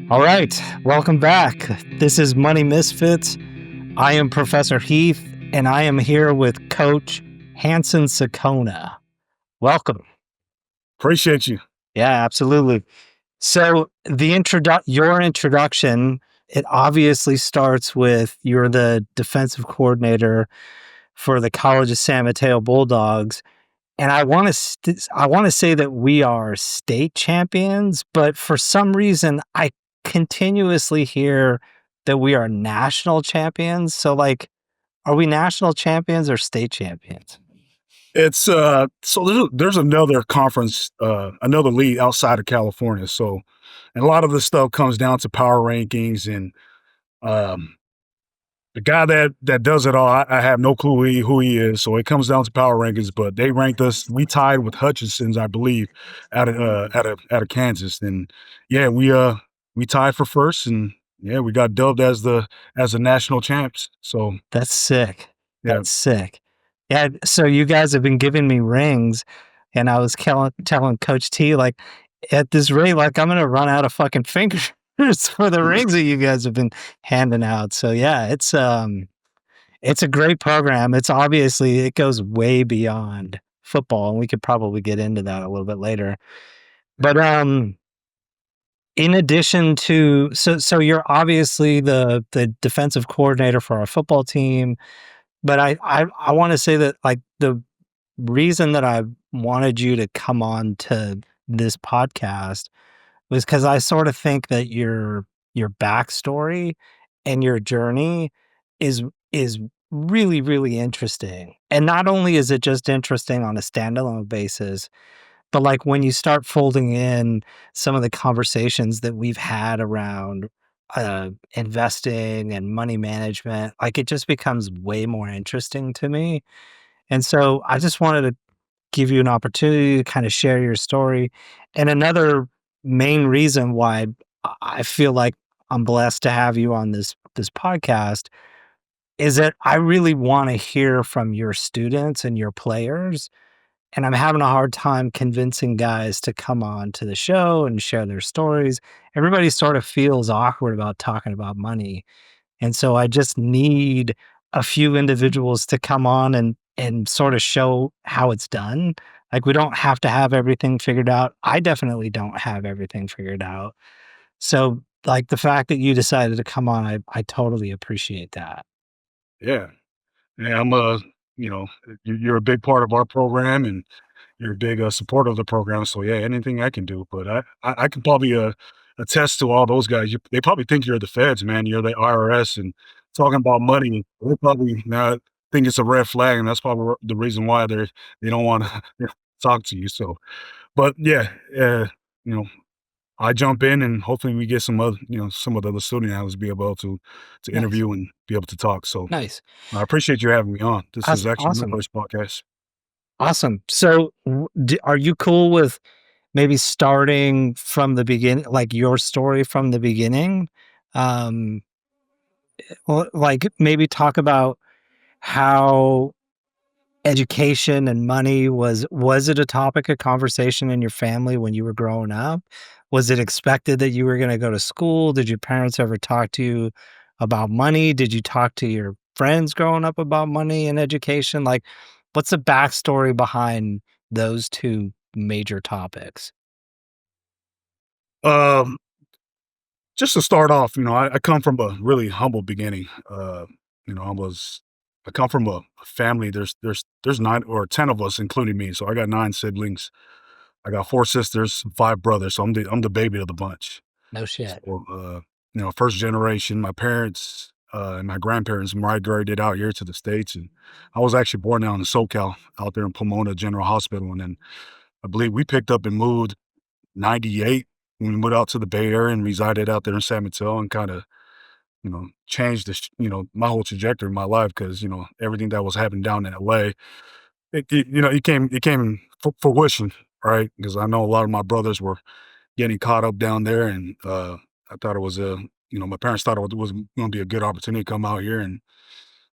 All right, welcome back. This is Money Misfits. I am Professor Heath, and I am here with Coach Hansen Sekona. Welcome. Appreciate you. Yeah, absolutely. So your introduction, it obviously starts with you're the defensive coordinator for the College of San Mateo Bulldogs. And I want to say that we are state champions, but for some reason I continuously hear that we are national champions. So are we national champions or state champions? It's so there's another conference, another league outside of California. So, and a lot of this stuff comes down to power rankings, and um, the guy that does it all, I have no clue who he is. So it comes down to power rankings, but they ranked us. We tied with Hutchinson's, I believe, out of Kansas, and yeah, we tied for first, and yeah, we got dubbed as the national champs. So That's sick. yeah. That's sick. Yeah. So you guys have been giving me rings, and I was telling Coach T, like, at this rate, like, I'm going to run out of fucking fingers for the rings that you guys have been handing out. So yeah, it's a great program. It goes way beyond football, and we could probably get into that a little bit later. But in addition to so you're obviously the defensive coordinator for our football team, but I want to say that, like, the reason that I wanted you to come on to this podcast was because I sort of think that your backstory and your journey is is really, really interesting. And not only is it just interesting on a standalone basis, but like when you start folding in some of the conversations that we've had around investing and money management, like, it just becomes way more interesting to me. And so I just wanted to give you an opportunity to kind of share your story. And another main reason why I feel like I'm blessed to have you on this podcast is that I really want to hear from your students and your players. And I'm having a hard time convincing guys to come on to the show and share their stories. Everybody sort of feels awkward about talking about money. And so I just need a few individuals to come on and sort of show how it's done. Like, we don't have to have everything figured out. I definitely don't have everything figured out. So, like, the fact that you decided to come on, I totally appreciate that. Yeah. Yeah, I'm you're a big part of our program, and you're a big supporter of the program. So yeah, anything I can do, but I can probably attest to all those guys. They probably think you're the feds, man. You're the IRS, and talking about money. They probably now think it's a red flag, and that's probably the reason why they don't want to talk to you. So, but yeah, you know, I jump in, and hopefully we get some of the other student athletes to be able to Nice. interview and be able to talk. So Nice. I appreciate you having me on. This is actually my Awesome. first podcast. Awesome. So, are you cool with maybe starting from the beginning, like your story from the beginning? Um, like, maybe talk about how education and money was it a topic of conversation in your family when you were growing up? Was it expected that you were going to go to school? Did your parents ever talk to you about money? Did you talk to your friends growing up about money and education? Like, what's the backstory behind those two major topics? Um, just to start off, I come from a really humble beginning. You know, I was I come from a family. There's 9 or 10 of us, including me. So I got 9 siblings. I got 4 sisters, 5 brothers. So I'm the baby of the bunch. No shit. So first generation. My parents and my grandparents migrated out here to the States, and I was actually born down in SoCal, out there in Pomona General Hospital, and then I believe we picked up and moved 98 when we moved out to the Bay Area and resided out there in San Mateo, and kinda, changed my whole trajectory of my life, because everything that was happening down in LA, it came fruition, right? Because I know a lot of my brothers were getting caught up down there, and, I thought it was my parents thought it was gonna be a good opportunity to come out here, and,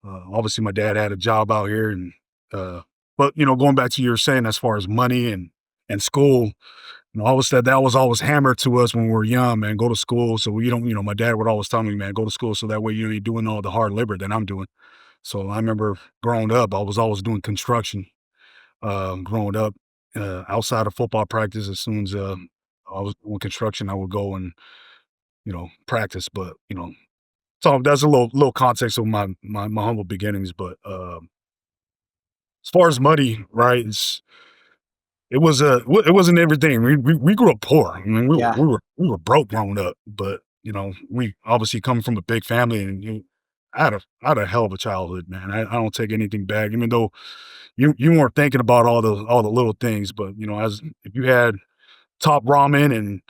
obviously my dad had a job out here, and, but, going back to you were saying as far as money and school, always said that was always hammered to us when we were young, man. Go to school, so you don't. My dad would always tell me, man, go to school, so that way you ain't doing all the hard labor that I'm doing. So I remember growing up, I was always doing construction. Growing up, outside of football practice, as soon as I was doing construction, I would go and practice. But so that's a little context of my humble beginnings. But as far as money, right? It wasn't everything. We grew up poor. I mean, Yeah. we were broke growing up, but we obviously come from a big family, and I had a hell of a childhood, man. I don't take anything back, even though you weren't thinking about all the little things, but as if you had top ramen and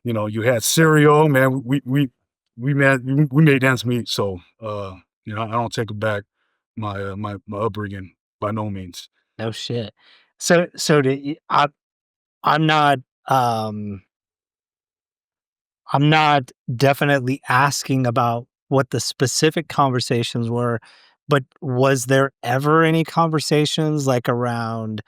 you had cereal, man. We made ends meet, so I don't take it back my upbringing by no means. No shit. So I'm not um I'm not definitely asking about what the specific conversations were, but was there ever any conversations like around,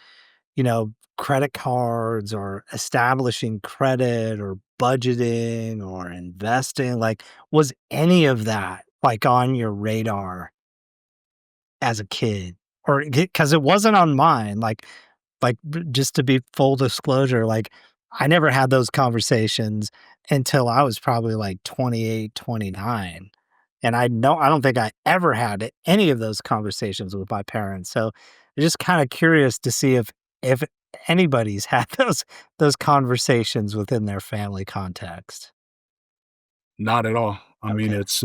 credit cards or establishing credit or budgeting or investing? Like, was any of that like on your radar as a kid? Or because it wasn't on mine. Just to be full disclosure, like, I never had those conversations until I was probably, like, 28, 29, and I don't think I ever had any of those conversations with my parents, so I'm just kinda curious to see if anybody's had those conversations within their family context. Not at all. I mean, Okay. it's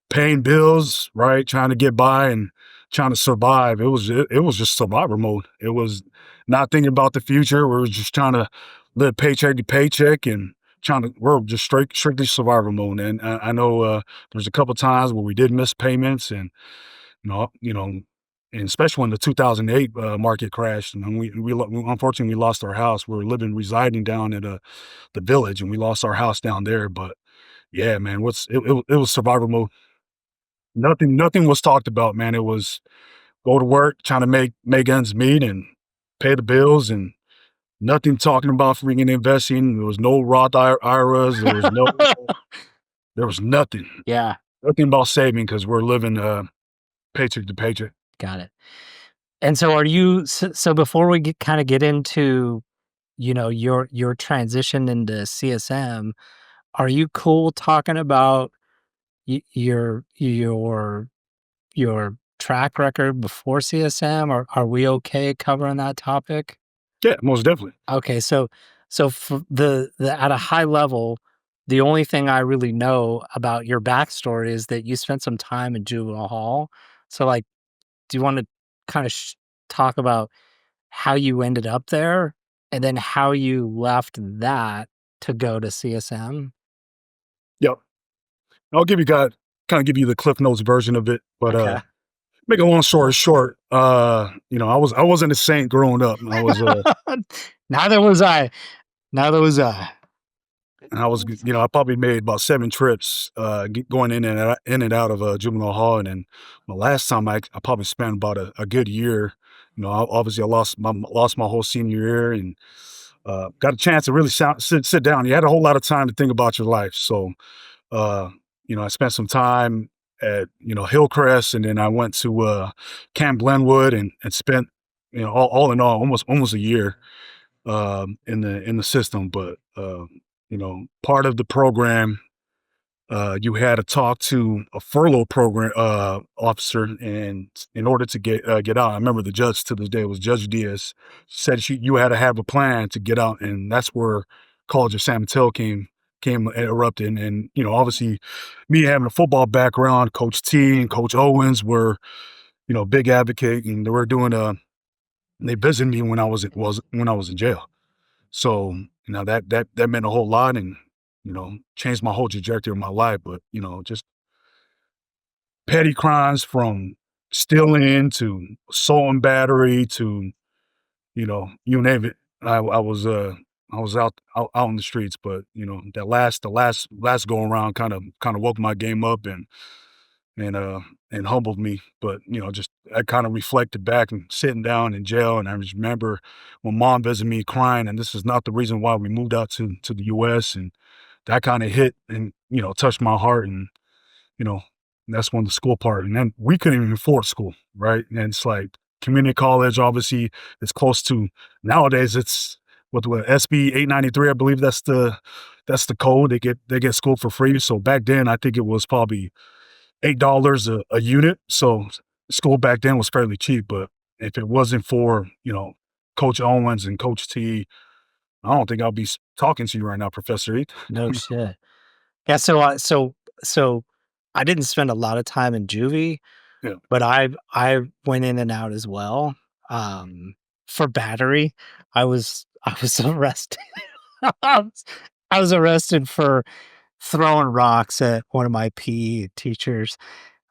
paying bills, right? Trying to get by and trying to survive. It was just survivor mode. It was not thinking about the future. We were just trying to live paycheck to paycheck and we're just strictly survivor mode. And I know there's a couple times where we did miss payments, and you know, you know, and especially when the 2008 market crashed, and unfortunately we lost our house. We were residing down at the village, and we lost our house down there. But yeah, man, it was survival mode. Nothing was talked about, man. It was go to work, trying to make ends meet and pay the bills, and nothing talking about freaking investing. There was no Roth IRAs. There was nothing. Yeah, Nothing about saving because we're living paycheck to paycheck. got it. And so are you so before we get into, your transition into CSM, are you cool talking about your track record before CSM? Or are we okay covering that topic? Yeah, most definitely. Okay, so for the at a high level, the only thing I really know about your backstory is that you spent some time in juvenile hall. So, like, do you want to kind of talk about how you ended up there and then how you left that to go to CSM? Yep. I'll kind of give you the Cliff Notes version of it, but Okay. make a long story short, I wasn't a saint growing up. Neither was I. Neither was I. I probably made about 7 trips, going in and out of juvenile hall, and then the last time I probably spent about a good year. Obviously, I lost my whole senior year, and got a chance to really sit down. You had a whole lot of time to think about your life, so uh, I spent some time at Hillcrest, and then I went to Camp Glenwood and spent all in all almost a year in the system. But part of the program, you had to talk to a furlough program officer, and in order to get out. I remember the judge to this day was Judge Diaz. Said you had to have a plan to get out, and that's where College of San Mateo came erupted. And obviously, me having a football background, Coach T and Coach Owens were big advocate, and they were doing they visited me when I was in jail. So, that meant a whole lot, and, changed my whole trajectory of my life. But, just petty crimes from stealing to assault and battery to, you name it. I was out in the streets, but, the last go around kind of woke my game up, and and, uh, and humbled me. But, just I kinda reflected back and sitting down in jail, and I just remember when mom visited me crying, and this is not the reason why we moved out to the US, and that kinda hit and, touched my heart, and, you know, that's when the school part, and then we couldn't even afford school, right? And it's like community college, obviously, is close to nowadays, it's what SB 893, I believe that's the code. They get school for free. So back then, I think it was probably $8 a unit. So school back then was fairly cheap, but if it wasn't for, Coach Owens and Coach T, I don't think I'll be talking to you right now, Professor Heath. No shit. Yeah, so I didn't spend a lot of time in juvie, Yeah. but I went in and out as well. Um, for battery, I was arrested. I was I was arrested for throwing rocks at one of my PE teachers,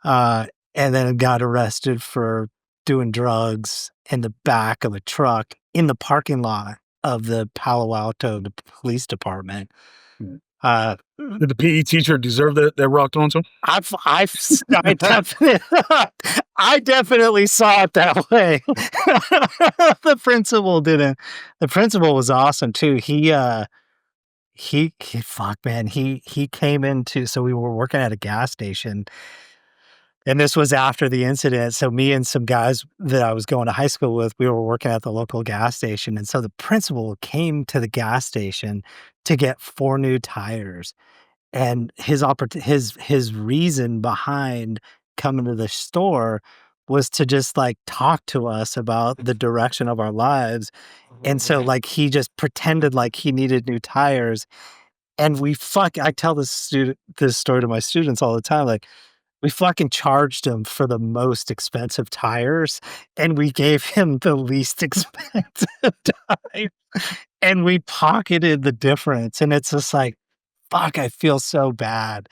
uh, and then got arrested for doing drugs in the back of a truck in the parking lot of the Palo Alto police department. Mm. Uh, Did the PE teacher deserve that rock thrown to him? I definitely I definitely saw it that way. The principal didn't. The principal was awesome too. He fuck, man, he came into so we were working at a gas station, and this was after the incident, so me and some guys that I was going to high school with, we were working at the local gas station, and so the principal came to the gas station to get 4 new tires. And his reason behind coming to the store was to just, like, talk to us about the direction of our lives, and so, like, he just pretended like he needed new tires, and I tell this story to my students all the time, like, we fucking charged him for the most expensive tires, and we gave him the least expensive tire, and we pocketed the difference, and it's just like, fuck, I feel so bad.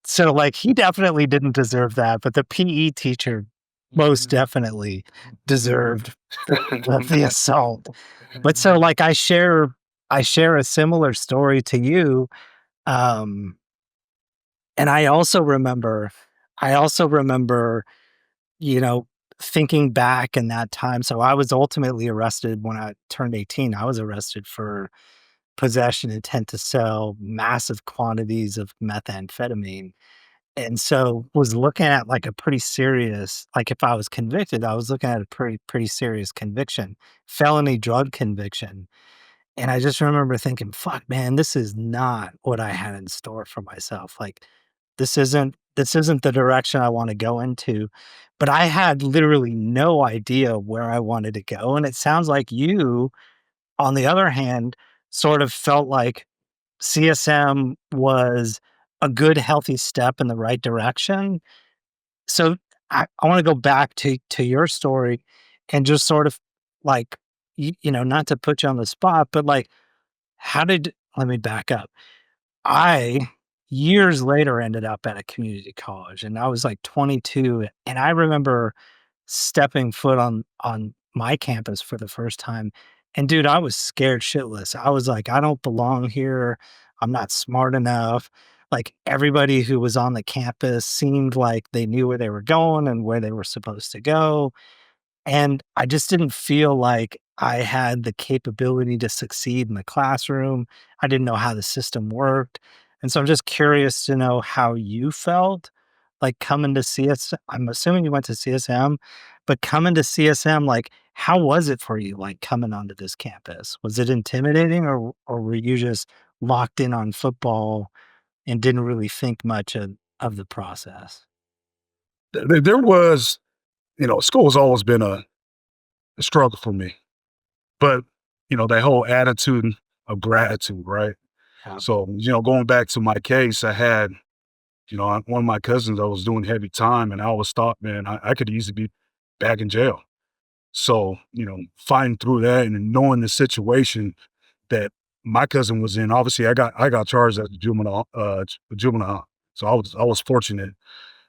So, like, he definitely didn't deserve that, but the PE teacher most definitely deserved the assault. But so, like, I share a similar story to you, um, and I also remember, you know, thinking back in that time. So I was ultimately arrested when I turned 18. I was arrested for possession intent to sell massive quantities of methamphetamine. And so was looking at like a pretty serious, like if I was convicted, I was looking at a pretty serious conviction, felony drug conviction. And I just remember thinking, fuck, man, this is not what I had in store for myself. Like this isn't the direction I want to go into. But I had literally no idea where I wanted to go. And it sounds like you, on the other hand, sort of felt like CSM was a good, healthy step in the right direction. So I want to go back to your story and just sort of like, not to put you on the spot, but like, let me back up. I, years later, ended up at a community college and I was like 22. And I remember stepping foot on my campus for the first time. And dude, I was scared shitless. I was like, I don't belong here. I'm not smart enough. Like everybody who was on the campus seemed like they knew where they were going and where they were supposed to go. And I just didn't feel like I had the capability to succeed in the classroom. I didn't know how the system worked. And so I'm just curious to know how you felt like coming to CS. I'm assuming you went to CSM, but coming to CSM, like, how was it for you, like coming onto this campus? Was it intimidating or were you just locked in on football and didn't really think much of the process? There was, school has always been a struggle for me, but, that whole attitude of gratitude, right? Yeah. So, going back to my case, I had, one of my cousins that was doing heavy time, and I always thought, man, I could easily be back in jail. So, fighting through that and knowing the situation that my cousin was in, obviously I got charged as a juvenile. So I was fortunate.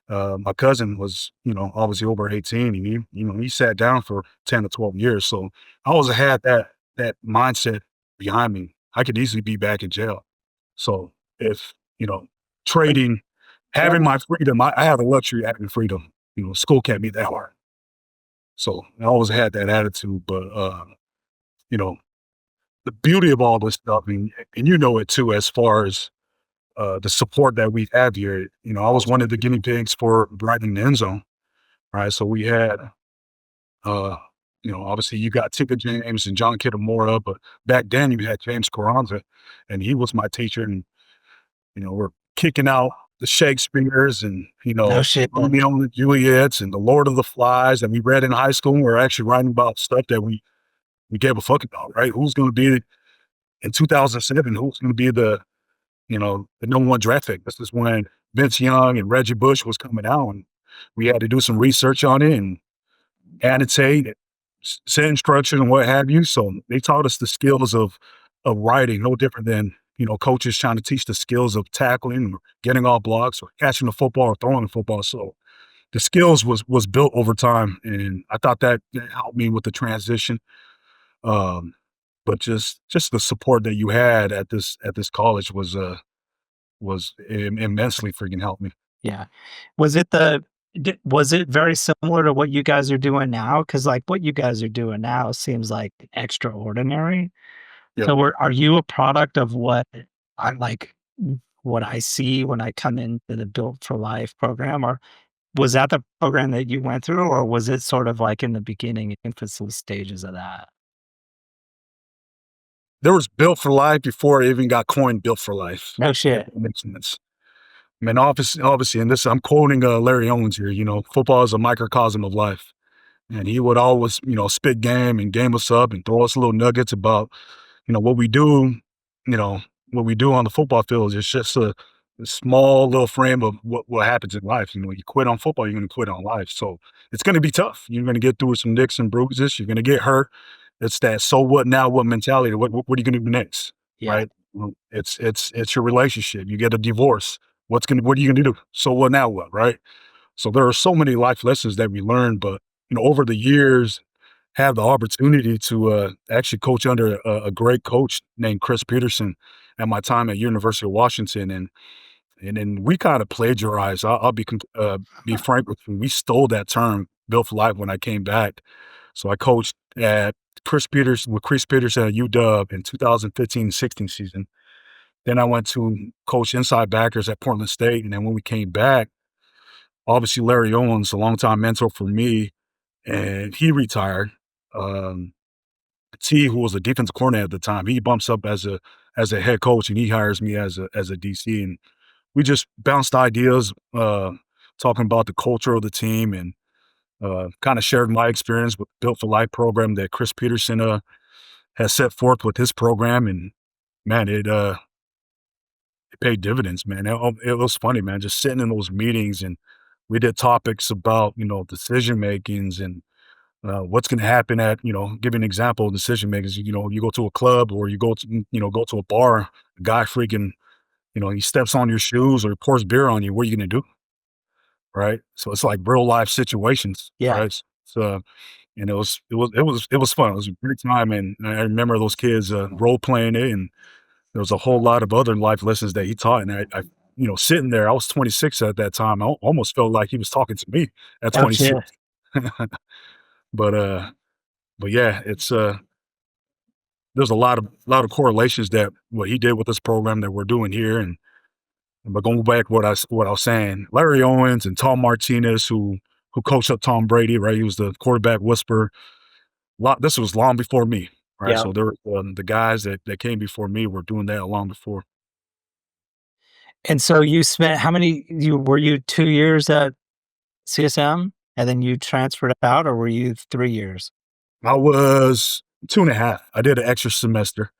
My cousin was, obviously over 18 and he sat down for 10 to 12 years. So I always had that mindset behind me. I could easily be back in jail. So if, trading having my freedom, I have the luxury of having freedom. You know, school can't be that hard. So I always had that attitude. But you know, the beauty of all this stuff, and you know it too, as far as the support that we have here. You know, I was one of the guinea pigs for right in the end zone. Right. So we had uh, you know, obviously you got Tika James and John Kitamura, but back then you had James Carranza, and he was my teacher. And you know, we're kicking out the Shakespeare's and, you No know, shit. Romeo and the Juliet's and the Lord of the Flies that we read in high school. We're actually writing about stuff that we gave a fuck about, right? Who's going to be in 2007? Who's going to be the, you know, the number one draft pick? This is when Vince Young and Reggie Bush was coming out, and we had to do some research on it and annotate, set instruction and what have you. So they taught us the skills of writing, no different than, you know, coaches trying to teach the skills of tackling or getting off blocks or catching the football or throwing the football. So the skills was built over time, and I thought that helped me with the transition. Um, but just the support that you had at this college was immensely freaking helped me. Yeah. Was it was it very similar to what you guys are doing now? Because like, what you guys are doing now seems, like, extraordinary. Yeah. So are you a product of what I like, what I see when I come into the Built for Life program? Or was that the program that you went through, or was it sort of like in the beginning infancy stages of that? There was Built for Life before it even got coined Built for Life, No if shit. that makes sense. I mean, obviously, and this I'm quoting Larry Owens here. You know, football is a microcosm of life, and he would always, you know, spit game and game us up and throw us little nuggets about, you know, what we do. You know, what we do on the football field is just a small little frame of what happens in life. You know, you quit on football, you're going to quit on life. So it's going to be tough. You're going to get through some nicks and bruises. You're going to get hurt. It's that so what now? What mentality? What are you going to do next? Yeah. Right? Well, it's your relationship. You get a divorce. What are you gonna do? So what now what, right? So there are so many life lessons that we learn, but you know, over the years, have the opportunity to actually coach under a great coach named Chris Peterson at my time at University of Washington, and then we kind of plagiarized. I'll be frank with you. We stole that term, "Built for Life," when I came back. So I coached at Chris Peterson at UW in 2015-16 season. Then I went to coach inside backers at Portland State, and then when we came back, obviously Larry Owens, a longtime mentor for me, and he retired. Um, T, who was a defensive coordinator at the time, he bumps up as a head coach, and he hires me as a DC, and we just bounced ideas, talking about the culture of the team, and kind of shared my experience with Built for Life program that Chris Peterson has set forth with his program, and man, it paid dividends, man. It was funny, man, just sitting in those meetings, and we did topics about, you know, decision makings and what's going to happen at, you know, give you an example of decision makers. You know, you go to a club or you go to, you know, go to a bar, a guy freaking, you know, he steps on your shoes or he pours beer on you. What are you going to do? Right. So it's like real life situations. Yeah. Right. So, and it was fun. It was a great time. And I remember those kids role playing it, and there was a whole lot of other life lessons that he taught, and I you know, sitting there, I was 26 at that time. I almost felt like he was talking to me at Oh, shit. 26. But, but yeah, there's a lot of correlations that what he did with this program that we're doing here, and but going back what I was saying, Larry Owens and Tom Martinez, who coached up Tom Brady, right? He was the quarterback whisperer. This was long before me, right? Yeah. So there were, the guys that came before me were doing that long before. And so you spent how many you were you 2 years at CSM, and then you transferred out, or were you 3 years? I was 2.5. I did an extra semester,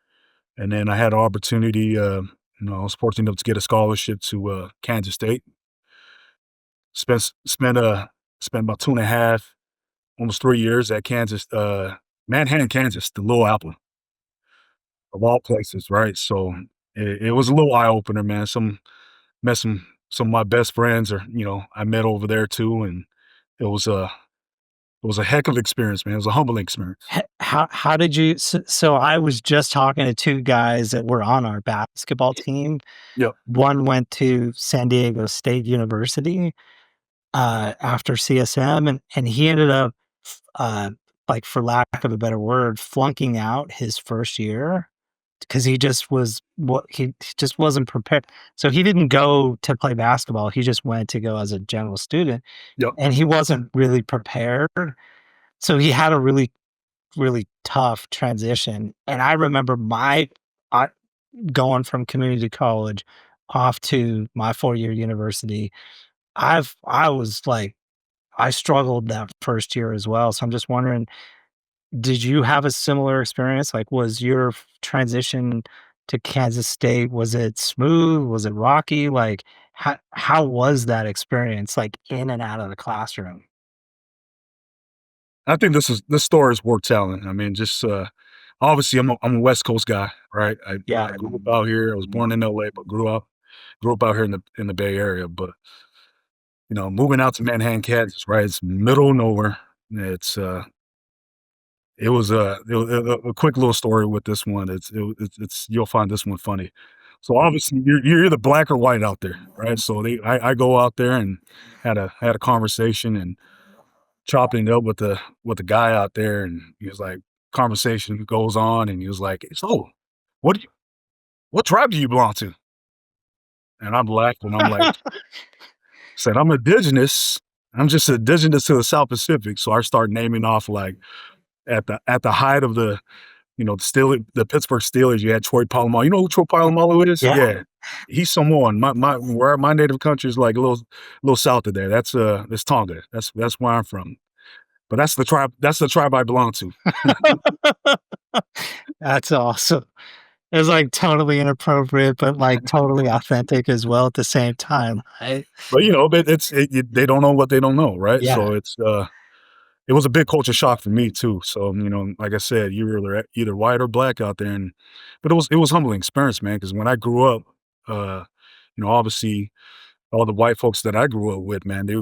and then I had an opportunity, you know, I was fortunate enough to get a scholarship to, Kansas State. Spent, spent about 2.5, almost 3 years at Kansas, Manhattan, Kansas, the Little Apple of all places, right? So, it was a little eye opener, man. Met some of my best friends or, you know, I met over there too, and it was, was a heck of an experience, man. It was a humbling experience. How did you so I was just talking to 2 guys that were on our basketball team. Yep, One went to San Diego State University, after CSM, and he ended up, uh, like, for lack of a better word, flunking out his first year because he just wasn't prepared. So he didn't go to play basketball, he just went to go as a general student, yep. and he wasn't really prepared. So he had a really, really tough transition, and I remember I going from community college off to my 4-year university. I was like I struggled that first year as well, so I'm just wondering, did you have a similar experience? Like, was your transition to Kansas State, was it smooth? Was it rocky? Like, how was that experience, like, in and out of the classroom? I think this story is worth telling. I mean, just obviously, I'm a West Coast guy, right? Yeah. I grew up out here. I was born in LA, but grew up out here in the Bay Area. But moving out to Manhattan, Kansas, right? It's middle of nowhere. It's it was a quick little story with this one. It's you'll find this one funny. So obviously, you're either black or white out there, right? So I go out there and had a conversation and chopping it up with the guy out there, and he was like, conversation goes on, and he was like, "So, what do you, what tribe do you belong to?" And I'm laughing. I'm like, "said I'm indigenous. I'm just indigenous to the South Pacific." So I start naming off like at the height of the Pittsburgh Steelers. You had Troy Polamalu. You know who Troy Polamalu is? Yeah. Yeah, he's Samoan. My native country is like a little south of there. That's Tonga. That's where I'm from. But that's the tribe. That's the tribe I belong to. That's awesome. It's, like, totally inappropriate, but, like, totally authentic as well at the same time, right? But they don't know what they don't know, right? Yeah. So it was a big culture shock for me too. So like I said, you were either white or black out there, but it was humbling experience, man. Because when I grew up, obviously all the white folks that I grew up with, man, they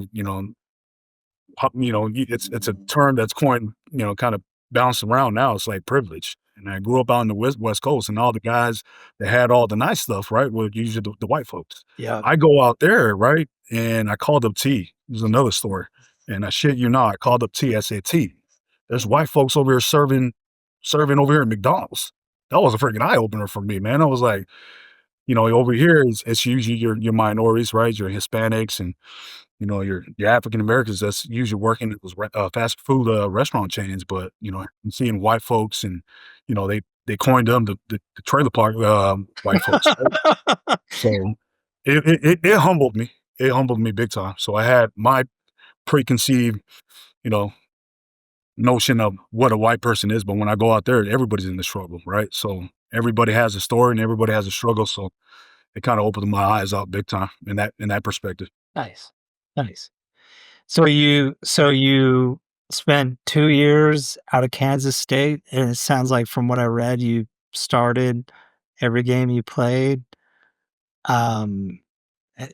it's a term that's coined, kind of bounced around now. It's like privilege. And I grew up out in the West Coast, and all the guys that had all the nice stuff, right, were usually the white folks. Yeah. I go out there, right, and I called up T. There's another story, and I shit you not, I called up T. I said, "T, there's white folks over here serving over here at McDonald's." That was a freaking eye opener for me, man. I was like, over here it's usually your minorities, right, your Hispanics, and your African Americans that's usually working at those fast food restaurant chains, but I'm seeing white folks, and they coined them the trailer park white folks. Right? So it humbled me. It humbled me big time. So I had my preconceived, you know, notion of what a white person is, but when I go out there, everybody's in the struggle, right? So everybody has a story and everybody has a struggle. So it kind of opened my eyes out big time in that perspective. Nice. Nice. So you spent 2 years out of Kansas State, and it sounds like from what I read, you started every game you played. Um, eh,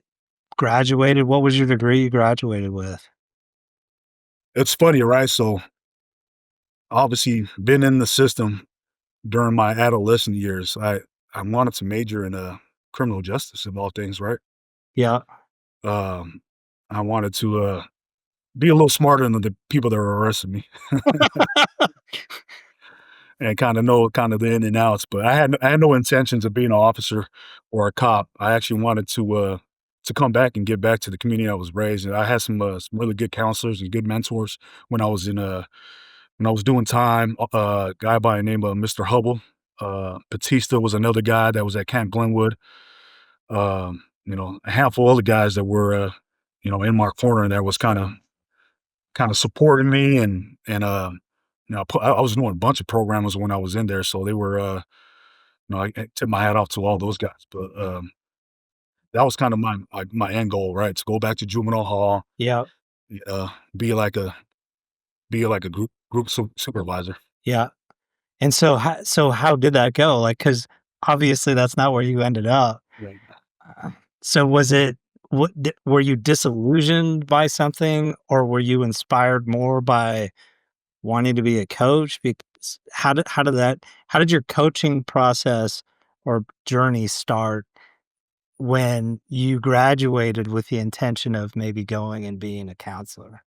Graduated. What was your degree you graduated with? It's funny, right? So obviously been in the system during my adolescent years. I wanted to major in criminal justice of all things, right? Yeah. Um, I wanted to be a little smarter than the people that were arresting me and kind of know kind of the in and outs. But I had no intentions of being an officer or a cop. I actually wanted to come back and give back to the community I was raised in. I had some really good counselors and good mentors when I was when I was doing time. A guy by the name of Mr. Hubble. Batista was another guy that was at Camp Glenwood. A handful of other guys that were in my corner, and that was kind of supporting me, I was doing a bunch of programs when I was in there, so they were I tip my hat off to all those guys. But that was kind of my end goal, right? To go back to juvenile hall, Yeah. uh, be like a group supervisor. Yeah. And so how did that go? Like, because obviously that's not where you ended up. Right. So was it were you disillusioned by something, or were you inspired more by wanting to be a coach? Because how did your coaching process or journey start when you graduated with the intention of maybe going and being a counselor?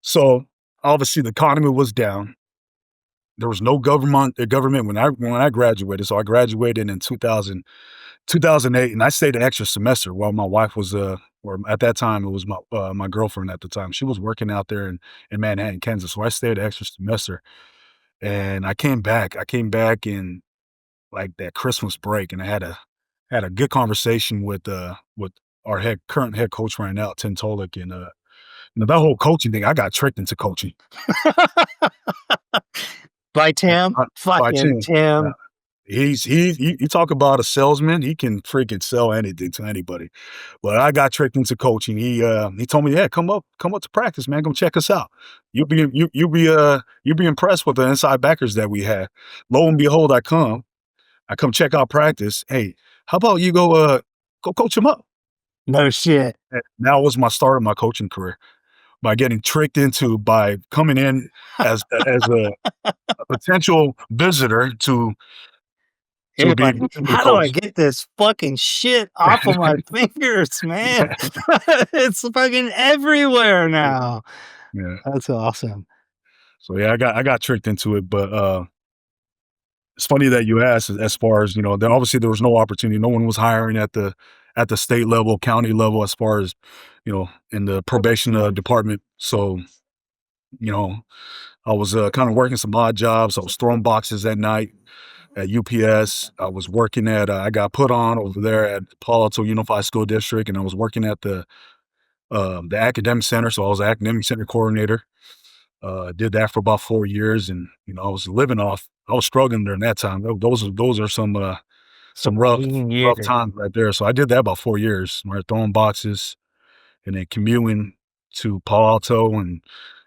So, obviously, the economy was down. There was no government when I graduated. So I graduated in 2008, and I stayed an extra semester while my wife was, or at that time, it was my girlfriend at the time. She was working out there in Manhattan, Kansas, so I stayed an extra semester, and I came back in, like, that Christmas break, and I had a good conversation with our current head coach right now, Tim Tolick, and, that whole coaching thing, I got tricked into coaching. By Tim? By Fucking Tim. Tim. You talk about a salesman, he can freaking sell anything to anybody. But I got tricked into coaching. He told me, "Yeah, come up to practice, man. Come check us out. You'll be impressed with the inside backers that we have." Lo and behold, I come check out practice. "Hey, how about you go coach them up?" No shit. And that was my start of my coaching career, by getting tricked into by coming in as a potential visitor to You're be like, to be a "How do I coach. get this fucking shit off of my fingers, man?" It's fucking everywhere now. Yeah. That's awesome. So, yeah, I got tricked into it, but, it's funny that you asked as far as, then obviously there was no opportunity. No one was hiring at the state level, county level as far as, in the probation, department. So, you know, I was, kinda working some odd jobs. I was throwing boxes at night at UPS. I was working I got put on over there at Palo Alto Unified School District, and I was working at the academic center, so I was academic center coordinator. Did that for about 4 years, and, I was struggling during that time. Those are some Some lean rough years. times right there. So I did that about 4 years, right, throwing boxes and then commuting to Palo Alto and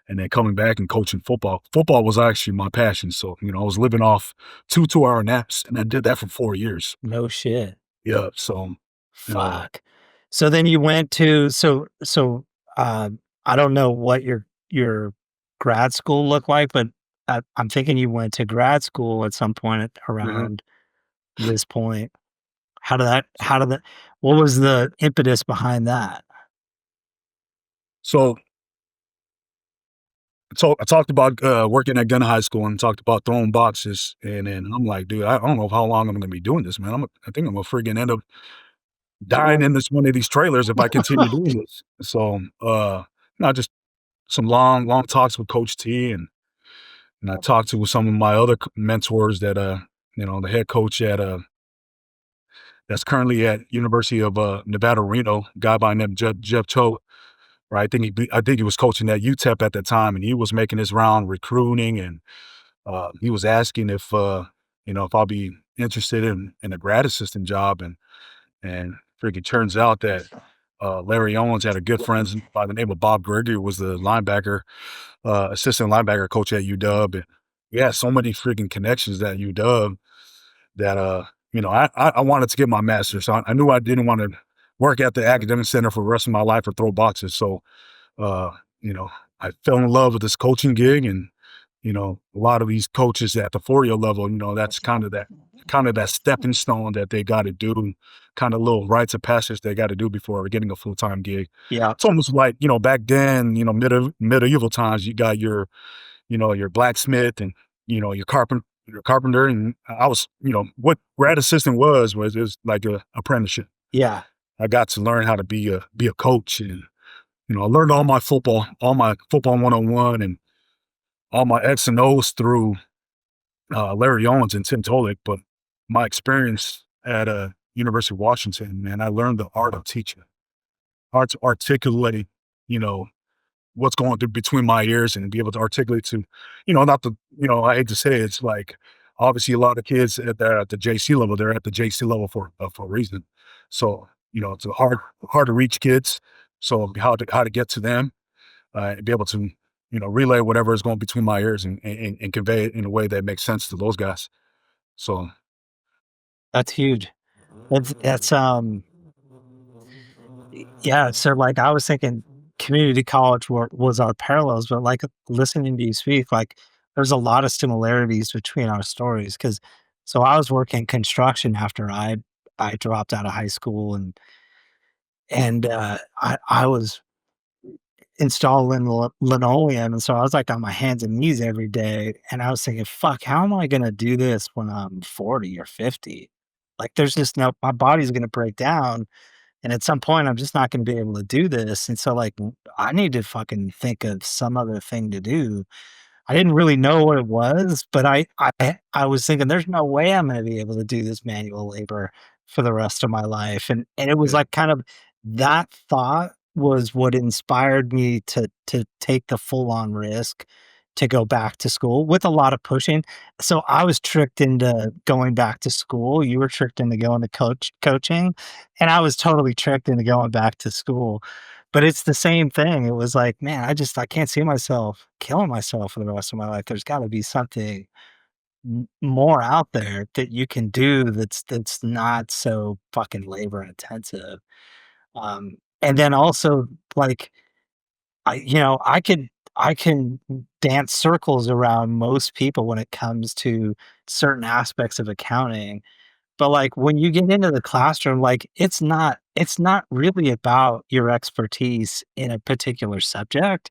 then coming back and coaching football. Football was actually my passion, so, I was living off 2 2-hour naps, and I did that for 4 years. No shit. Yeah, so, uh Fuck. So then you went to um, I don't know what your grad school looked like, but I'm thinking you went to grad school at some point mhm. around this point. How did that what was the impetus behind that? So I talked about, working at gun high school and talked about throwing boxes, and then I'm like, "Dude, I don't know how long I'm gonna be doing this, man. I think I'm gonna friggin' end up dying in this one of these trailers if I continue doing this." So, just some long talks with Coach T, and I talked to some of my other mentors that, the head coach that's currently at University of, Nevada, Reno, a guy by the name of Jeff Cho, right? I think he was coaching at UTEP at that time, and he was making his round recruiting, and he was asking if I'll be interested in a grad assistant job, and freaking turns out that Larry Owens had a good friend by the name of Bob Gregory, was the assistant linebacker coach at UW, and we had so many freaking connections at UW that I wanted to get my master's. So I knew I didn't want to work at the academic center for the rest of my life or throw boxes. So uh, you know, I fell in love with this coaching gig, and a lot of these coaches at the 4-year level, that's kind of that stepping stone that they got to do, kind of little rites of passage they got to do before getting a full time gig. Yeah. It's almost like back then, medieval times, you got your blacksmith and your carpenter, and I was what grad assistant was like a apprenticeship. Yeah. I got to learn how to be a coach, and I learned all my football 101 and all my X and O's through Larry Owens and Tim Tolick. But my experience at University of Washington, man, I learned the art of teaching, art to articulate, you know, what's going through between my ears and be able to articulate to, not the, I hate to say it, it's like obviously a lot of kids at the JC level, they're at the JC level for a reason. So, it's hard to reach kids. So how to get to them, and be able to, relay whatever is going between my ears and convey it in a way that makes sense to those guys. So, That's huge. That's Yeah, so, like, I was thinking community college was our parallels, but, like, listening to you speak, like, there's a lot of similarities between our stories. Because so I was working construction after I dropped out of high school, and I was installing linoleum, and so I was, like, on my hands and knees every day, and I was thinking, "Fuck, how am I gonna do this when I'm 40 or 50?" Like, there's just no my body's gonna break down, and at some point, I'm just not gonna be able to do this, and so, like, I need to fucking think of some other thing to do. I didn't really know what it was, but I was thinking, "There's no way I'm gonna be able to do this manual labor for the rest of my life," and it was, Yeah, like, kind of that thought was what inspired me to take the full-on risk to go back to school with a lot of pushing. So, I was tricked into going back to school, you were tricked into going to coaching, and I was totally tricked into going back to school. But it's the same thing. It was like, man, I can't see myself killing myself for the rest of my life. There's gotta be something more out there that you can do that's not so fucking labor intensive. And then also, like, I can dance circles around most people when it comes to certain aspects of accounting. But, like, when you get into the classroom, like, it's not really about your expertise in a particular subject.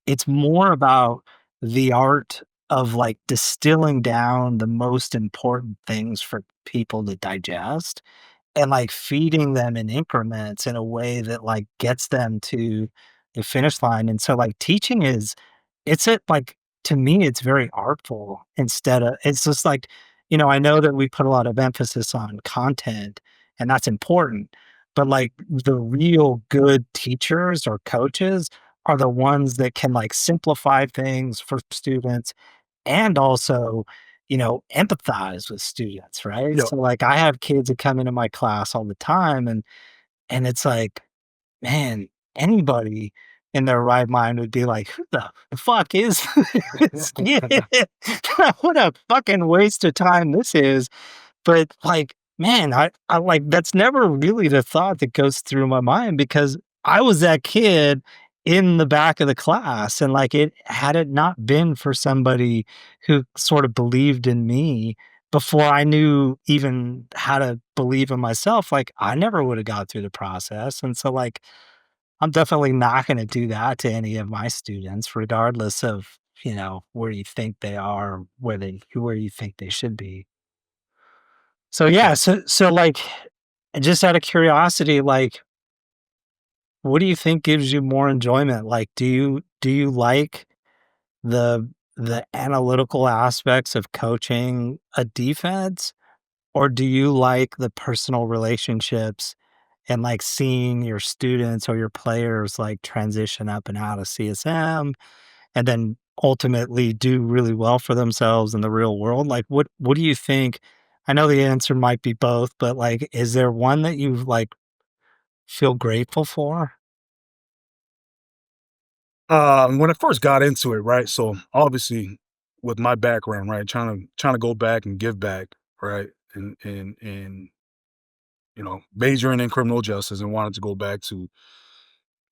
It's more about the art of, like, distilling down the most important things for people to digest and, like, feeding them in increments in a way that, like, gets them to the finish line. And so, like, teaching is it's a like, to me, it's very artful instead of it's just like, I know that we put a lot of emphasis on content, and that's important, but, like, the real good teachers or coaches are the ones that can, like, simplify things for students and also, empathize with students, right? yeah, So, like, I have kids that come into my class all the time, and it's like, man, anybody in their right mind would be like, "Who the fuck is this kid? What a fucking waste of time this is." But, like, man, I like, that's never really the thought that goes through my mind because I was that kid in the back of the class, and, like, had it not been for somebody who sort of believed in me before I knew even how to believe in myself, like, I never would have got through the process. And so, like, I'm definitely not gonna do that to any of my students regardless of, where you think they are, where you think they should be. So, yeah. yeah, so, like, just out of curiosity, like, what do you think gives you more enjoyment? Like, do you like the the analytical aspects of coaching a defense, or do you like the personal relationships and, like, seeing your students or your players, like, transition up and out of CSM and then ultimately do really well for themselves in the real world? Like, what do you think? I know the answer might be both, but, like, is there one that you, like, feel grateful for? When I first got into it, right? So obviously, with my background, right, trying to go back and give back, right, and majoring in criminal justice and wanted to go back to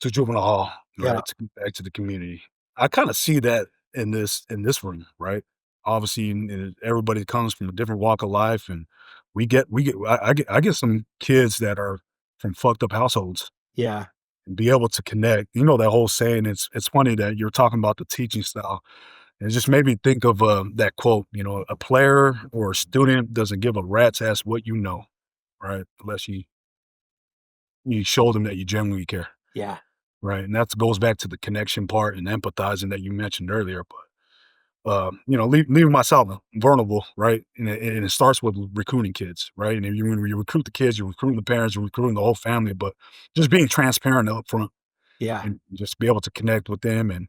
juvenile hall, Yeah, right, to give back to the community. I kind of see that in this room, right? Obviously, everybody comes from a different walk of life, and we get I get some kids that are from fucked up households yeah, and be able to connect. You know that whole saying. It's funny that you're talking about the teaching style. It just made me think of that quote. A player or a student doesn't give a rat's ass what you know, right? Unless you show them that you genuinely care. yeah, Right, and that goes back to the connection part and empathizing that you mentioned earlier, but, leaving myself vulnerable, right, and it starts with recruiting kids, right, and when you recruit the kids, you're recruiting the parents, you're recruiting the whole family, but just being transparent up front yeah, and just be able to connect with them, and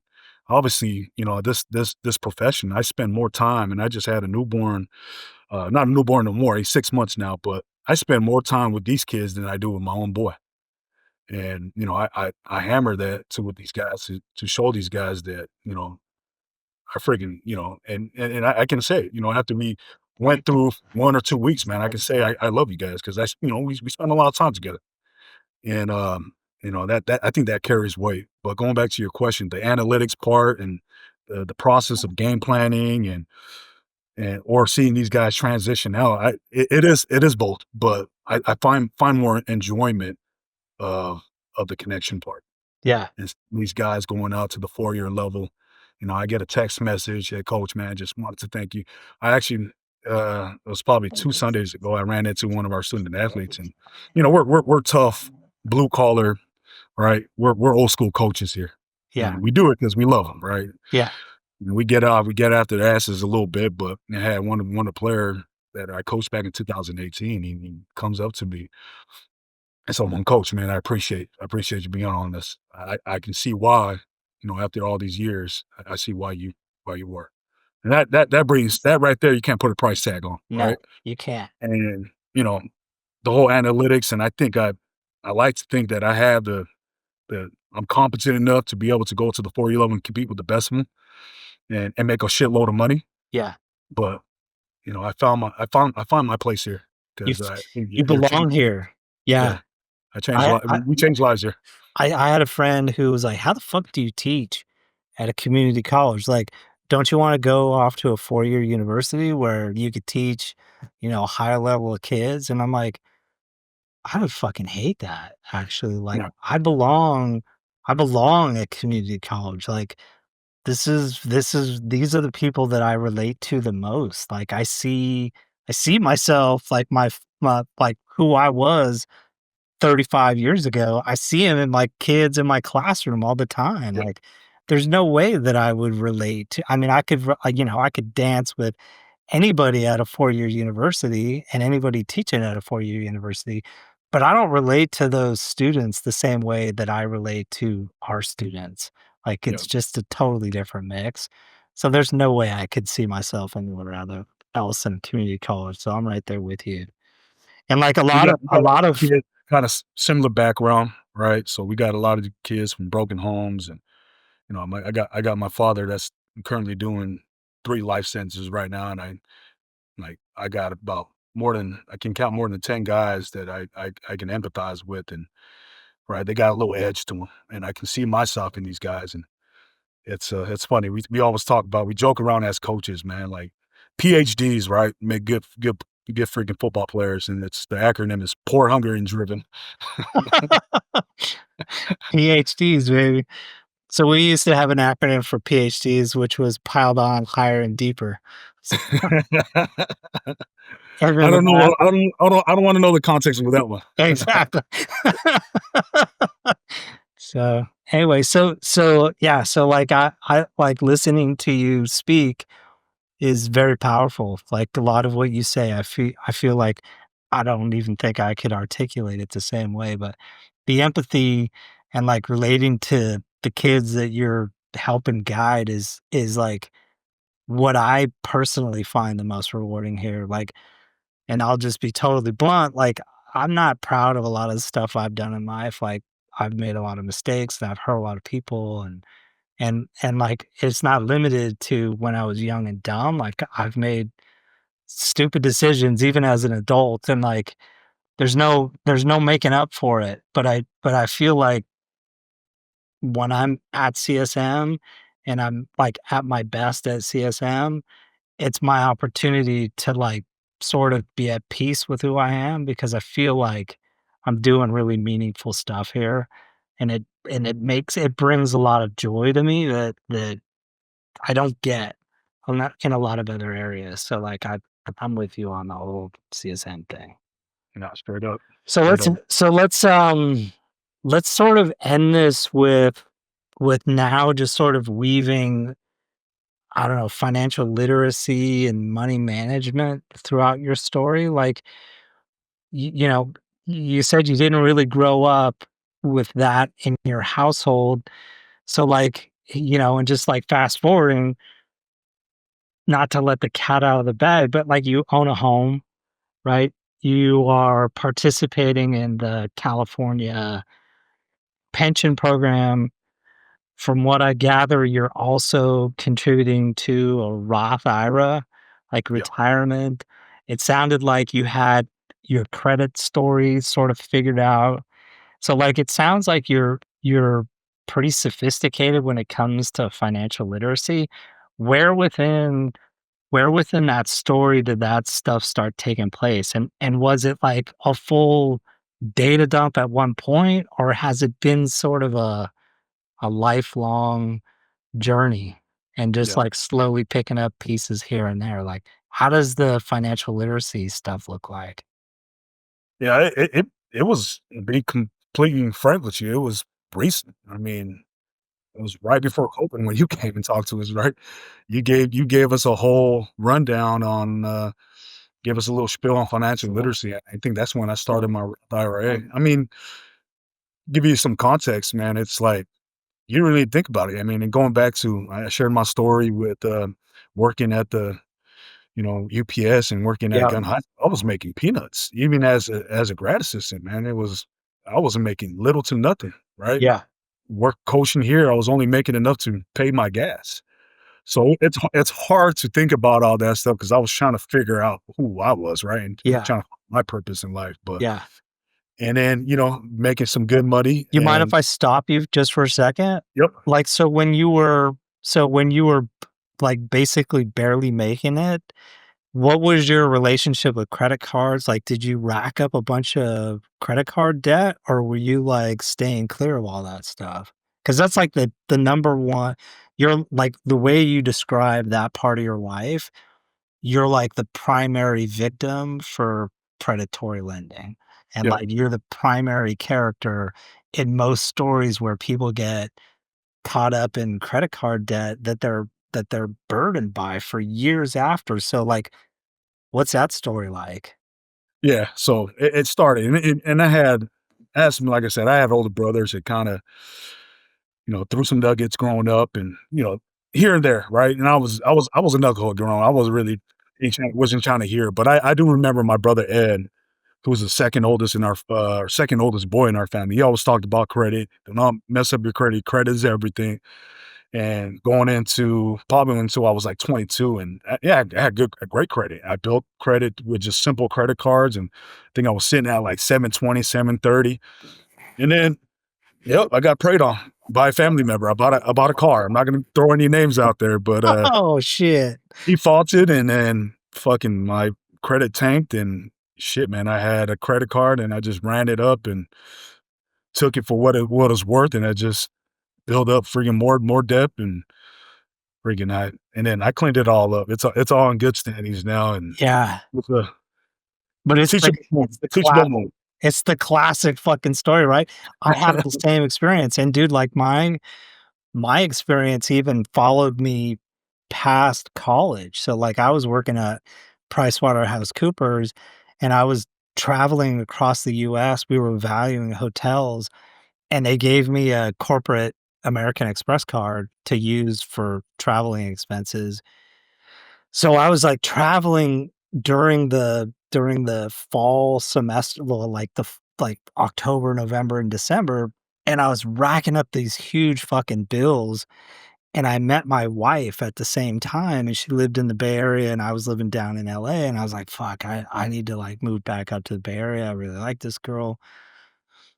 obviously, this profession, I spend more time, and I just had a newborn, not a newborn no more, he's 6 months now, but I spend more time with these kids than I do with my own boy. And, I hammer that to with these guys to show these guys that, I freaking, and I can say, after we went through 1 or 2 weeks, man, I can say I love you guys because that's we spend a lot of time together. And, that I think that carries weight. But going back to your question, the analytics part and the process of game planning and or seeing these guys transition out, it is both, but I find more enjoyment of the connection part. Yeah. And these guys going out to the 4-year level, I get a text message, "Hey, coach, man, just wanted to thank you." I actually, it was probably 2 Sundays ago, I ran into one of our student athletes, and, we're tough, blue collar, right? We're old school coaches here, Yeah. and we do it because we love them, right? Yeah. We get after the asses a little bit, but I had one player that I coached back in 2018, he comes up to me and so, "Well, coach, man, I appreciate you being on this. I can see why, after all these years, I see why you were." And that brings that right there, you can't put a price tag on, No, right? you can't. And, the whole analytics, and I think I like to think that I have the I'm competent enough to be able to go to the 4-year level and compete with the best of them and make a shitload of money. Yeah. But, I found my place here You because I think you you're changing. belong here. Yeah. Yeah, I changed a I lot. I We changed lives here. I had a friend who was like, "How the fuck do you teach at a community college? Like, don't you wanna go off to a 4-year university where you could teach, a higher level of kids?" And I'm like, "I would fucking hate that, actually." Like, Yeah, I belong at community college. Like, these are the people that I relate to the most. Like, I see myself, like, my like, who I was 35 years ago. I see him in, like, kids in my classroom all the time. yeah, Like, there's no way that I would relate to. I mean, I could dance with anybody at a 4-year university and anybody teaching at a 4-year university, but I don't relate to those students the same way that I relate to our students. Like, yeah. it's just a totally different mix. So there's no way I could see myself anywhere other else in community college. So I'm right there with you. And, like, a We lot got of we a got a lot lot of of kids kinda similar background, right? So we got a lot of the kids from broken homes and, I got my father that's currently doing 3 life sentences right now, and I got about more than I can count more than 10 guys that I can empathize with, and, right, they got a little edge to them, and I can see myself in these guys, and it's funny. We always talk about we joke around as coaches, man, like, PhDs, right, make good freaking football players, and it's the acronym is poor, hungry, and driven. PhDs, baby. So we used to have an acronym for PhDs, which was piled on, higher, and deeper. So I remember don't that? know. I don't wanna know the context of that one. Exactly. So, anyway, yeah, so, like, I like, listening to you speak is very powerful. Like, a lot of what you say, I feel like I don't even think I could articulate it the same way, but the empathy and, like, relating to the kids that you're helping guide is, like, what I personally find the most rewarding here. Like, and I'll just be totally blunt, like, I'm not proud of a lot of the stuff I've done in life. Like, I've made a lot of mistakes and I've hurt a lot of people, and, like, it's not limited to when I was young and dumb. Like, I've made stupid decisions even as an adult, and, like, there's no making up for it. But I feel like when I'm at CSM and I'm, like, at my best at CSM, it's my opportunity to, like, sort of be at peace with who I am, because I feel like I'm doing really meaningful stuff here, and it brings a lot of joy to me that I don't get on that in a lot of other areas. So, like, I'm with you on the whole CSN thing. Straight up, So straight let's up. so let's sort of end this with now just sort of weaving, I don't know, financial literacy and money management throughout your story. Like, you said you didn't really grow up with that in your household. So, like, and just, like, fast forwarding, not to let the cat out of the bag, but, like, you own a home, right? You are participating in the California pension program. From what I gather, you're also contributing to a Roth IRA, like Yeah. retirement. It sounded like you had your credit story sort of figured out. So, like, it sounds like you're pretty sophisticated when it comes to financial literacy. Where within where within that story did that stuff start taking place? And was it like a full data dump at one point, or has it been sort of a lifelong journey and just, Yeah. like, slowly picking up pieces here and there? Like, how does the financial literacy stuff look like? Yeah, it was, to be completely frank with you, it was recent. I mean, it was right before COVID when you came and talked to us, right? You gave us a whole rundown on, gave us a little spiel on financial literacy. I think that's when I started my Roth IRA. I mean, give you some context, man, it's like, you don't really think about it. I mean, and going back to I shared my story with, working at the, UPS and working at Yeah, gun high, I was making peanuts. Even as a grad assistant, man, I wasn't making little to nothing, right? yeah, Work coaching here, I was only making enough to pay my gas. So it's hard to think about all that stuff because I was trying to figure out who I was, right? And yeah, trying to find my purpose in life. But yeah. and then, making some good money You mind if and I stop you just for a second? yep. Like, so when you were, like, basically barely making it, what was your relationship with credit cards? Like, did you rack up a bunch of credit card debt, or were you, like, staying clear of all that stuff? Because that's, like, the number one you're like, the way you describe that part of your life, you're, like, the primary victim for predatory lending, and, Yep. like, you're the primary character in most stories where people get caught up in credit card debt that they're burdened by for years after. So, like, what's that story like? Yeah, so it started, and I had some, like I said, I have older brothers that kinda, threw some nuggets growing up and, here and there, right? And I was a knucklehead growing up. I wasn't really wasn't trying to hear, but I do remember my brother Ed, who was the second oldest in our second oldest boy in our family. He always talked about credit. "Do not mess up your credit. Credit is everything." And going into probably until I was like 22, and yeah, I had a great credit. I built credit with just simple credit cards, and I think I was sitting at like 720, 730, and then yep, I got preyed on by a family member. I bought a car. I'm not gonna throw any names out there, but Oh, shit. he faulted, and then fucking my credit tanked, and shit, man, I had a credit card, and I just ran it up and took it for what it was worth, and I just built up freaking more debt and freaking I and then I cleaned it all up. It's all in good standings now, and Yeah, it's a but teachable moment. Teachable moment. it's the classic fucking story, right? I have the same experience, and dude, like, my experience even followed me past college. So, like, I was working at PricewaterhouseCoopers, and I was traveling across the US. We were valuing hotels, and they gave me a corporate American Express card to use for traveling expenses. So I was, like, traveling during the fall semester, well, like, like, October, November, and December, and I was racking up these huge fucking bills, and I met my wife at the same time, and she lived in the Bay Area, and I was living down in LA, and I was like, "Fuck, I need to, like, move back up to the Bay Area. I really like this girl."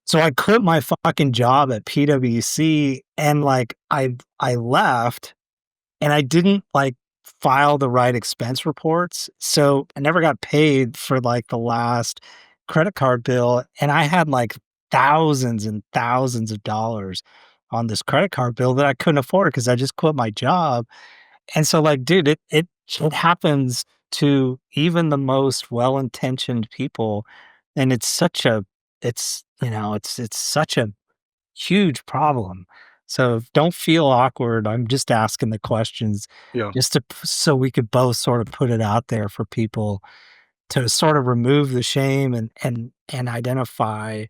So I quit my fucking job at PwC, and, like, I left, and I didn't, like, file the right expense reports, so I never got paid for, like, the last credit card bill, and I had, like, thousands and thousands of dollars on this credit card bill that I couldn't afford because I just quit my job, and so, like, dude, it happens to even the most well-intentioned people, and it's such a huge problem. So don't feel awkward. I'm just asking the questions Yeah, just so we could both sort of put it out there for people to sort of remove the shame and identify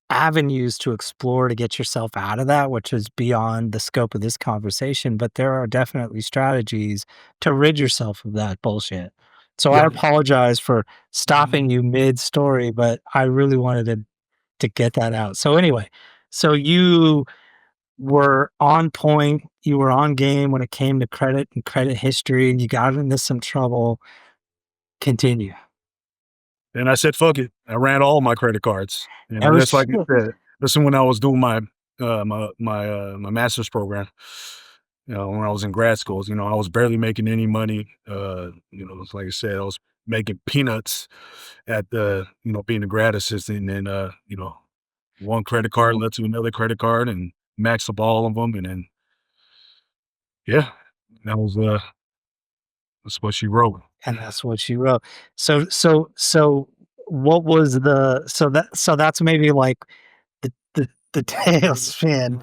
avenues to explore to get yourself out of that, which is beyond the scope of this conversation. But there are definitely strategies to rid yourself of that bullshit. So I yeah. apologize for stopping you mid story, but I really wanted to get that out. So anyway, so you were on point, you were on game when it came to credit and credit history, and you got into some trouble. Continue. And I said, "Fuck it." I ran all my credit cards, Oh, just like you shit. said. this is when I was doing my master's program. When I was in grad schools, I was barely making any money. It's like I said, I was making peanuts at being a grad assistant, and one credit card led to another credit card, and maxed up all of them, and then yeah, that was that's what she wrote. And that's what she wrote. So what was so that's maybe like the tailspin.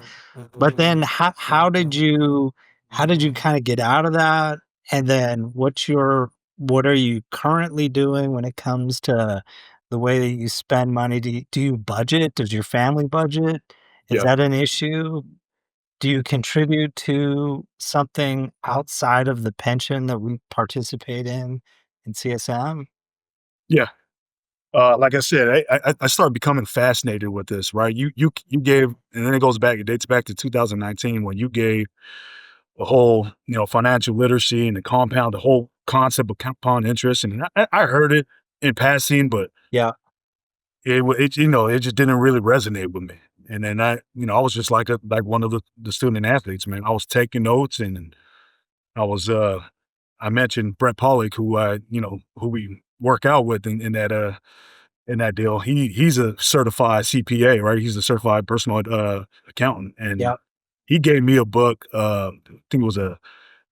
But then how did you kinda get out of that? And then what are you currently doing when it comes to the way that you spend money? Do you budget? Does your family budget? Is Yeah, that an issue? Do you contribute to something outside of the pension that we participate in CSM? yeah. Like I said, I started becoming fascinated with this, right? You gave, and then it dates back to 2019 when you gave the whole, financial literacy and the whole concept of compound interest, and I heard it in passing, but Yeah, it just didn't really resonate with me. And then I was just like one of the student athletes, man. I was taking notes, and I was I mentioned Brett Pollock, who we work out with in that deal. He's a certified CPA, right? He's a certified personal accountant, and yeah, he gave me a book. I think it was a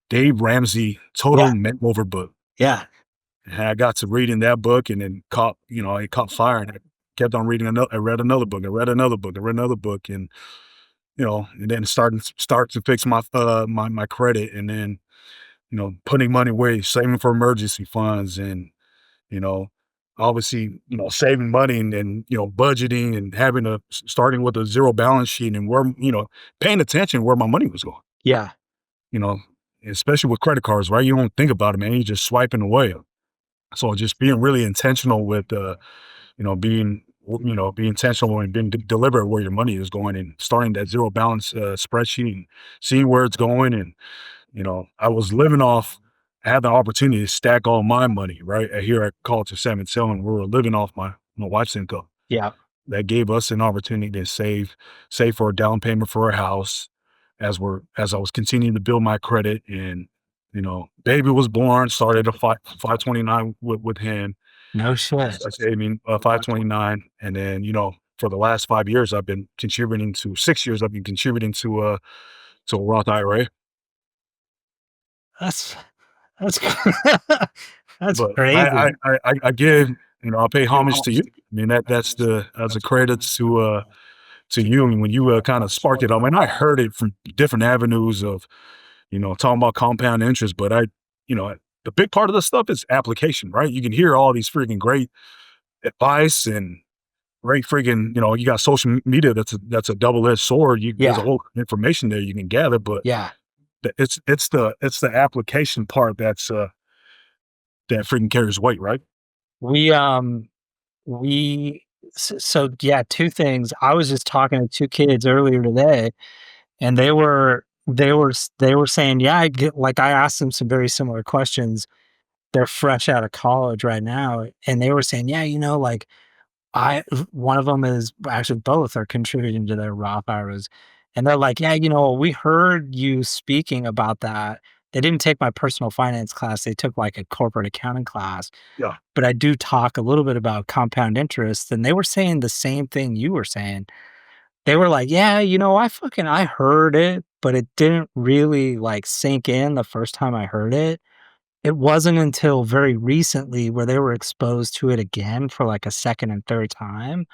Dave Ramsey Total yeah, Makeover book, yeah, and I got to reading that book, and then it caught fire, and I kept on reading another. I read another book. I read another book. I read another book, and and then start to fix my credit, and then putting money away, saving for emergency funds, and you know, obviously, saving money, and budgeting, and starting with a zero balance sheet, and paying attention where my money was going, yeah, you know, especially with credit cards, right? You don't think about it, man. You're just swiping away. So just being really intentional with, be intentional and being deliberate where your money is going, and starting that zero balance spreadsheet, and seeing where it's going. And I was living off, I had the opportunity to stack all my money, right? Here at College of San Mateo, and we were living off my wife's income. yeah. That gave us an opportunity to save for a down payment for a house as I was continuing to build my credit. And, baby was born, started a 529 with him. No shit. So saving 529. And then, for the last 5 years, I've been contributing to 6 years, I've been contributing to a Roth IRA. That's that's that's But crazy. I give, I pay homage to you. I mean, that's a credit to you. And when you kind of sparked it up, and I heard it from different avenues of, talking about compound interest, but the big part of the stuff is application, right? You can hear all these freaking great advice, and great freaking, you got social media that's a double-edged sword. There's a Yeah, whole information there you can gather, but yeah. it's the application part that freaking carries weight, right? We, we so yeah, 2 things. I was just talking to 2 kids earlier today, and they were saying, "Yeah, I get," like, I asked them some very similar questions. They're fresh out of college right now, and they were saying, "Yeah, like, I one of them is actually both are contributing to their Roth IRAs, and they're like, "Yeah, we heard you speaking about that." They didn't take my personal finance class, they took, like, a corporate accounting class, Yeah. but I do talk a little bit about compound interest, and they were saying the same thing you were saying. They were like, "Yeah, I heard it, but it didn't really, like, sink in the first time I heard it." It wasn't until very recently where they were exposed to it again for, like, a second and third time,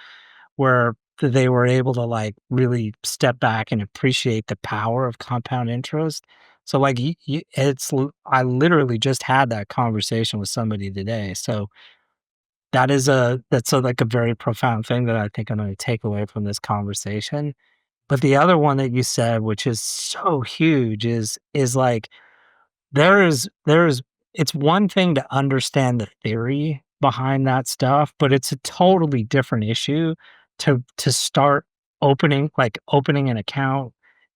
where they were able to, like, really step back and appreciate the power of compound interest. So, like, you I literally just had that conversation with somebody today. So like, a very profound thing that I think I'm gonna take away from this conversation. But the other one that you said, which is so huge, is like, there's it's one thing to understand the theory behind that stuff, but it's a totally different issue to start opening an account,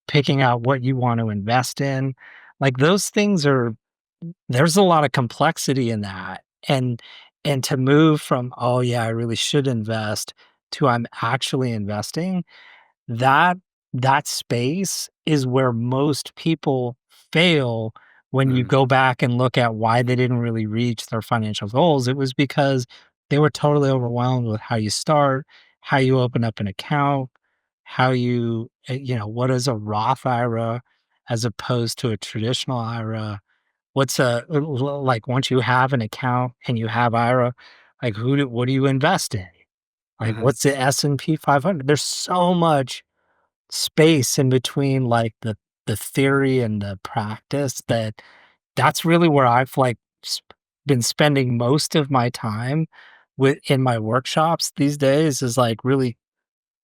picking out what you want to invest in. Like, those things are there's a lot of complexity in that. And to move from, "Oh, yeah, I really should invest," to I'm actually investing, that that space is where most people fail when you Mhm. go back and look at why they didn't really reach their financial goals. It was because they were totally overwhelmed with how you start, how you open up an account, how you, what is a Roth IRA as opposed to a traditional IRA? What's like once you have an account and you have IRA, like what do you invest in? Like Mhm. what's the S&P 500? There's so much space in between like the theory and the practice that's really where I've like been spending most of my time with in my workshops these days is like really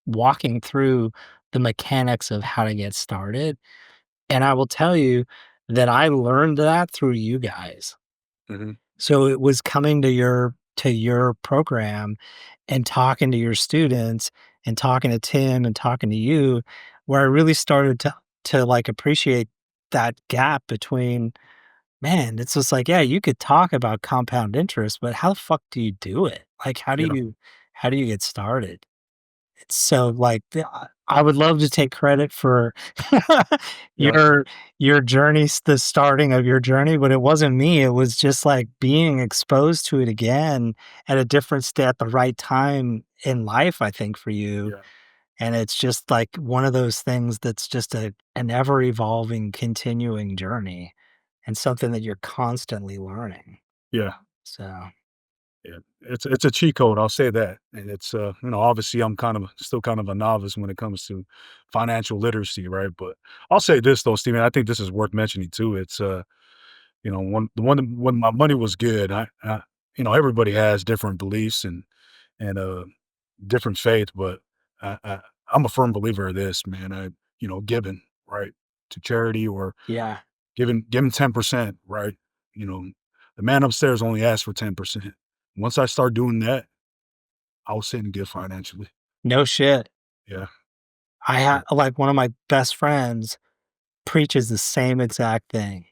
walking through the mechanics of how to get started. And I will tell you that I learned that through you guys. Mhm. So it was coming to your program and talking to your students and talking to Tim and talking to you where I really started to like appreciate that gap between, man, it's just like, yeah, you could talk about compound interest, but how the fuck do you do it? Like Yeah. how do you get started? So, like, I would love to take credit for Yeah. your your journey, the starting of your journey, but it wasn't me. It was just like being exposed to it again at a different at the right time in life, I think, for you. Yeah. And it's just like one of those things that's just an ever evolving, continuing journey and something that you're constantly learning. Yeah. So, Yeah. It's a cheat code, I'll say that. And it's, obviously I'm kind of still kind of a novice when it comes to financial literacy, right? But I'll say this though, Steven, I think this is worth mentioning too. It's, when my money was good, everybody has different beliefs and different faith, but I'm a firm believer of this, man. Giving, right, to charity or yeah, giving 10%, right? You know, the man upstairs only asked for 10%. Once I start doing that, I'll sit and give financially. no shit. Yeah, I yeah, had like one of my best friends preaches the same exact thing.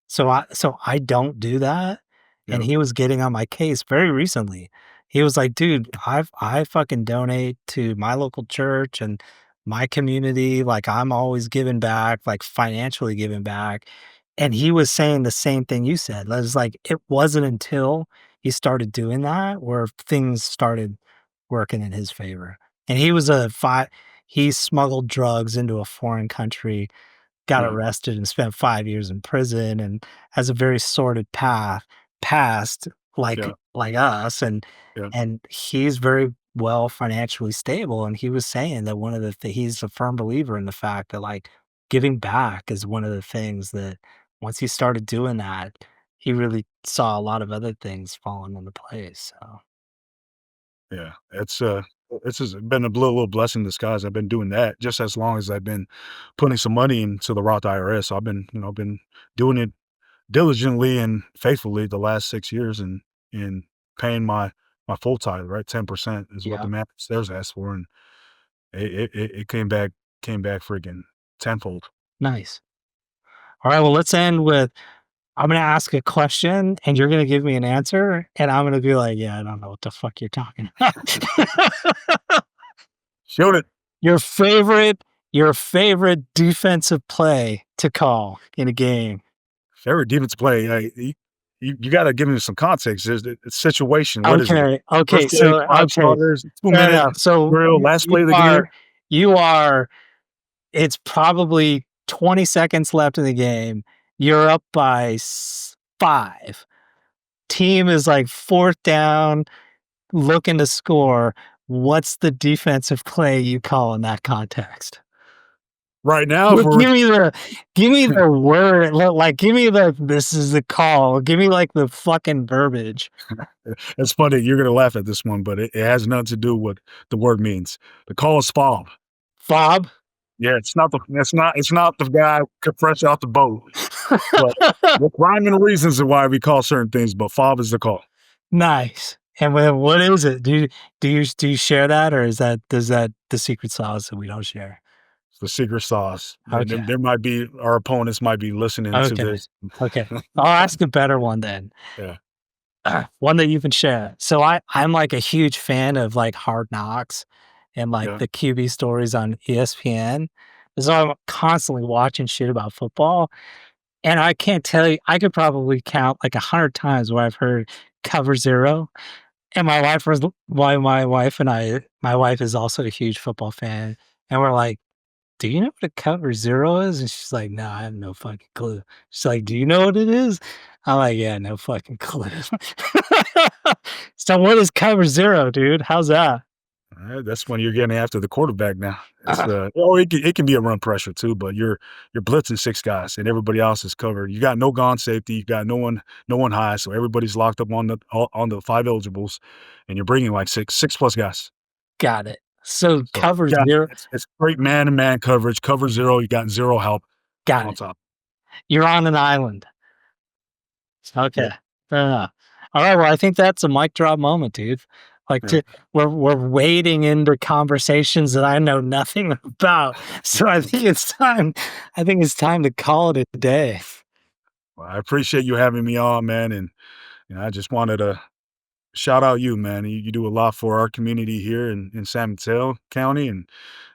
So I don't do that, and yeah, he was getting on my case very recently. He was like, "Dude, I fucking donate to my local church and my community, like, I'm always giving back, like, financially giving back." And he was saying the same thing you said. It was like, it wasn't until he started doing that where things started working in his favor. And he was he smuggled drugs into a foreign country, got yeah, arrested and spent 5 years in prison and has a very sordid past yeah, like us, yeah, and he's very well financially stable, and he was saying that one of he's a firm believer in the fact that, like, giving back is one of the things that once he started doing that, he really saw a lot of other things falling into place, so yeah. It's just been a little blessing in disguise. I've been doing that just as long as I've been putting some money into the Roth IRS. So I've been doing it diligently and faithfully the last 6 years and paying my full tithe, right? 10% is what the yeah, man upstairs asked for, and it came back friggin' tenfold. nice. Alright, well, let's end with I'm gonna ask a question, and you're gonna give me an answer, and I'm gonna be like, "Yeah, I don't know what the fuck you're talking about." Shoot it. Your favorite your favorite defensive play to call in a game? Favorite defense play, you gotta give me some context. There's the situation. What is it? Okay, okay, First play, so 5 okay, starters, fair 2-minute enough. So drill, last play of the game? you are it's probably 20 seconds left in the game. You're up by 5. Team is like 4th down, looking to score. What's the defensive play you call in that context? Right now, Well, if we're give me the word, like, give me the "this is the call." Give me, like, the fucking verbiage. it's funny, you're gonna laugh at this one, but it has nothing to do with the word means. The call is foul. Fob? Yeah, it's not the guy fresh out the boat, but the rhyme and reasons of why we call certain things, but foul is the call. Nice. And then what is it? Do you share that, or is that the secret sauce that we don't share? It's the secret sauce. There Okay, there might be our opponents might be listening to okay, this. okay. I'll ask a better one then. Yeah. One that you can share. So I'm, like, a huge fan of, like, Hard Knocks. and like Yeah. the QB stories on ESPN. So I'm constantly watching shit about football. And I can't tell you, I could probably count like 100 times where I've heard cover zero. And my wife is also a huge football fan. And we're like, do you know what a cover zero is? And she's like, no, I have no fucking clue. She's like, do you know what it is? I'm like, yeah, no fucking clue. So what is cover zero, dude? How's that? That's when you're getting after the quarterback now. It's or it can be a run pressure too, but you're blitzing 6 guys and everybody else is covered. You got no gone safety, you got no one high, so everybody's locked up on the 5 eligibles, and you're bringing like 6 plus guys. Got it. So So cover you got zero, it's great man-to-man coverage, cover 0, you got 0 help got on it. top. You're on an island. Okay. Yep. Fair enough. All right. Well, I think that's a mic drop moment, dude. Like Yeah. we're wading into conversations that I know nothing about. So I think it's time to call it a day. Well, I appreciate you having me on, man, and, I just wanted to shout out you, man. You do a lot for our community here in San Mateo County, and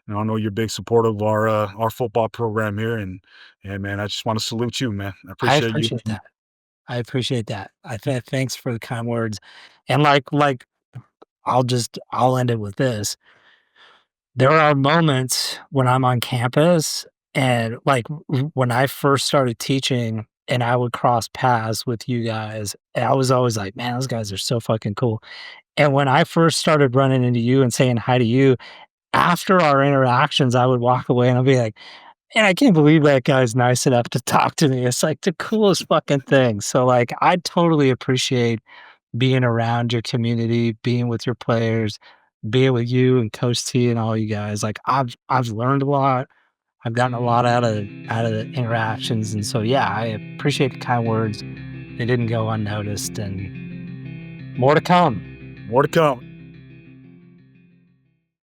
I know you're a big supporter of our football program here, and man, I just want to salute you, man. I I appreciate you. appreciate that. I appreciate that. Thanks for the kind words. And I'll end it with this. There are moments when I'm on campus and when I first started teaching and I would cross paths with you guys, and I was always like, man, those guys are so fucking cool. And when I first started running into you and saying hi to you, after our interactions, I would walk away and I'll be like, man, I can't believe that guy's nice enough to talk to me. It's like the coolest fucking thing. So like I totally appreciate being around your community, being with your players, being with you and Coach T and all you guys. Like I've learned a lot. I've gotten a lot out of the interactions. And so yeah, I appreciate the kind words. They didn't go unnoticed and more to come. More to come.